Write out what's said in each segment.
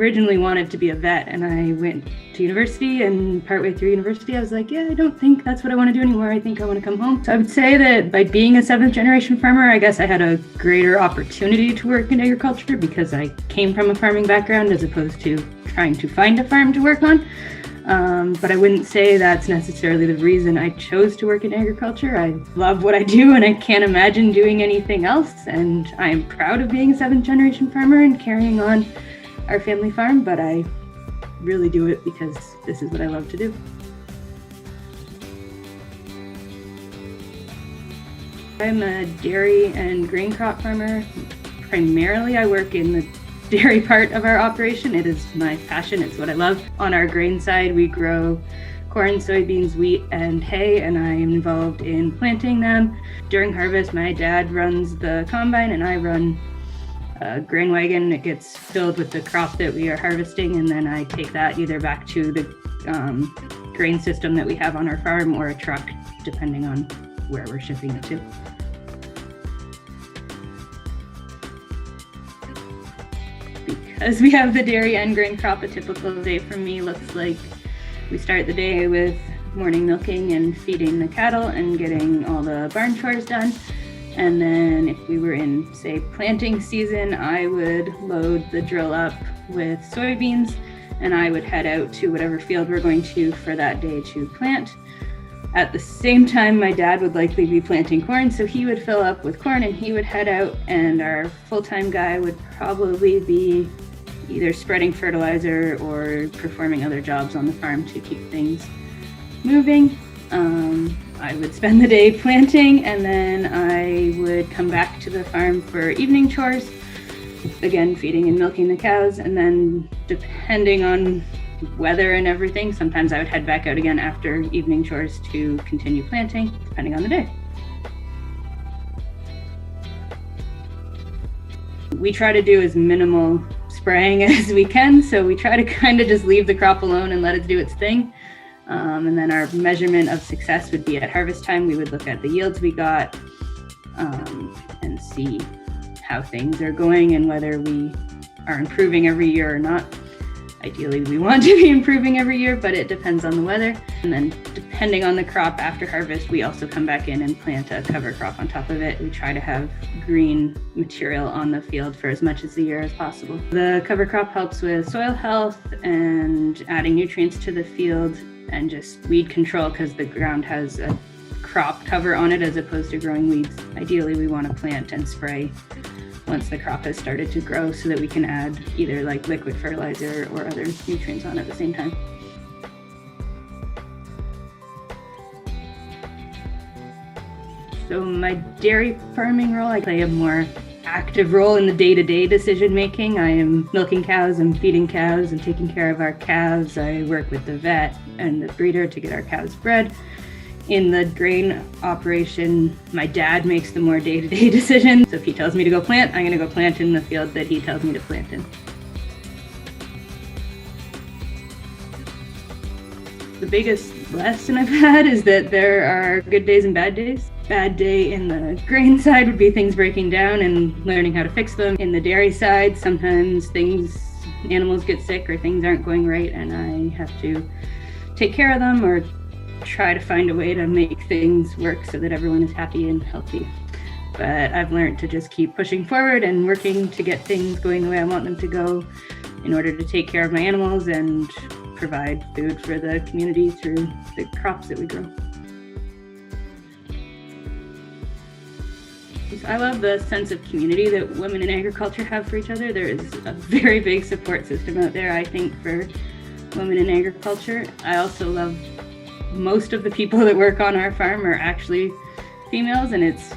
originally wanted to be a vet, and I went to university, and partway through university I was like, yeah, I don't think that's what I want to do anymore. I think I want to come home. So I would say that by being a 7th generation farmer, I guess I had a greater opportunity to work in agriculture because I came from a farming background as opposed to trying to find a farm to work on. But I wouldn't say that's necessarily the reason I chose to work in agriculture. I love what I do and I can't imagine doing anything else. And I am proud of being a 7th generation farmer and carrying on our family farm, but I really do it because this is what I love to do. I'm a dairy and grain crop farmer. Primarily, I work in the dairy part of our operation. It is my passion. It's what I love. On our grain side, we grow corn, soybeans, wheat, and hay, and I am involved in planting them. During harvest, my dad runs the combine and I run a grain wagon. It gets filled with the crop that we are harvesting, and then I take that either back to the grain system that we have on our farm or a truck, depending on where we're shipping it to. Because we have the dairy and grain crop, a typical day for me looks like we start the day with morning milking and feeding the cattle and getting all the barn chores done. And then if we were in, say, planting season, I would load the drill up with soybeans and I would head out to whatever field we're going to for that day to plant. At the same time, my dad would likely be planting corn, so he would fill up with corn and he would head out, and our full-time guy would probably be either spreading fertilizer or performing other jobs on the farm to keep things moving. I would spend the day planting, and then I would come back to the farm for evening chores, again feeding and milking the cows, and then depending on weather and everything, sometimes I would head back out again after evening chores to continue planting, depending on the day. We try to do as minimal spraying as we can, so we try to kind of just leave the crop alone and let it do its thing. And then our measurement of success would be at harvest time. We would look at the yields we got and see how things are going and whether we are improving every year or not. Ideally, we want to be improving every year, but it depends on the weather. And then depending on the crop after harvest, we also come back in and plant a cover crop on top of it. We try to have green material on the field for as much of the year as possible. The cover crop helps with soil health and adding nutrients to the field and just weed control because the ground has a crop cover on it as opposed to growing weeds. Ideally, we want to plant and spray once the crop has started to grow so that we can add either like liquid fertilizer or other nutrients on at the same time. So my dairy farming role, I play a more active role in the day-to-day decision making. I am milking cows, I'm feeding cows, I'm taking care of our calves. I work with the vet and the breeder to get our cows bred. In the grain operation, my dad makes the more day-to-day decisions. So if he tells me to go plant, I'm going to go plant in the field that he tells me to plant in. The biggest lesson I've had is that there are good days and bad days. Bad day in the grain side would be things breaking down and learning how to fix them. In the dairy side, sometimes animals get sick or things aren't going right and I have to take care of them or try to find a way to make things work so that everyone is happy and healthy. But I've learned to just keep pushing forward and working to get things going the way I want them to go in order to take care of my animals and provide food for the community through the crops that we grow. I love the sense of community that women in agriculture have for each other. There is a very big support system out there, I think, for women in agriculture. I also love most of the people that work on our farm are actually females, and it's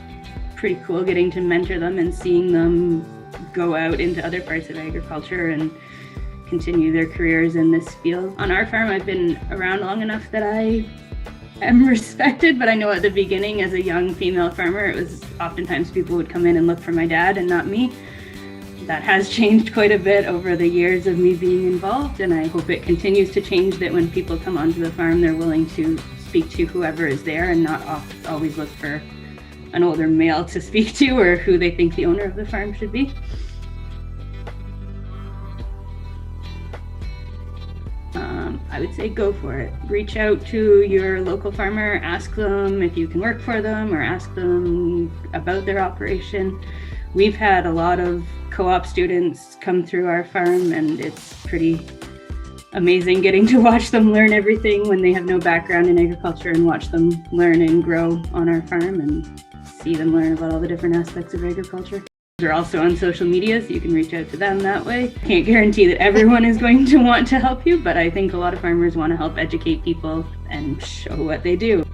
pretty cool getting to mentor them and seeing them go out into other parts of agriculture and continue their careers in this field. On our farm, I've been around long enough that I am respected, but I know at the beginning as a young female farmer, it was oftentimes people would come in and look for my dad and not me. That has changed quite a bit over the years of me being involved, and I hope it continues to change, that when people come onto the farm, they're willing to speak to whoever is there and not always look for an older male to speak to or who they think the owner of the farm should be. I would say go for it. Reach out to your local farmer, ask them if you can work for them or ask them about their operation. We've had a lot of co-op students come through our farm, and it's pretty amazing getting to watch them learn everything when they have no background in agriculture, and watch them learn and grow on our farm and see them learn about all the different aspects of agriculture. We're also on social media, so you can reach out to them that way. Can't guarantee that everyone is going to want to help you, but I think a lot of farmers want to help educate people and show what they do.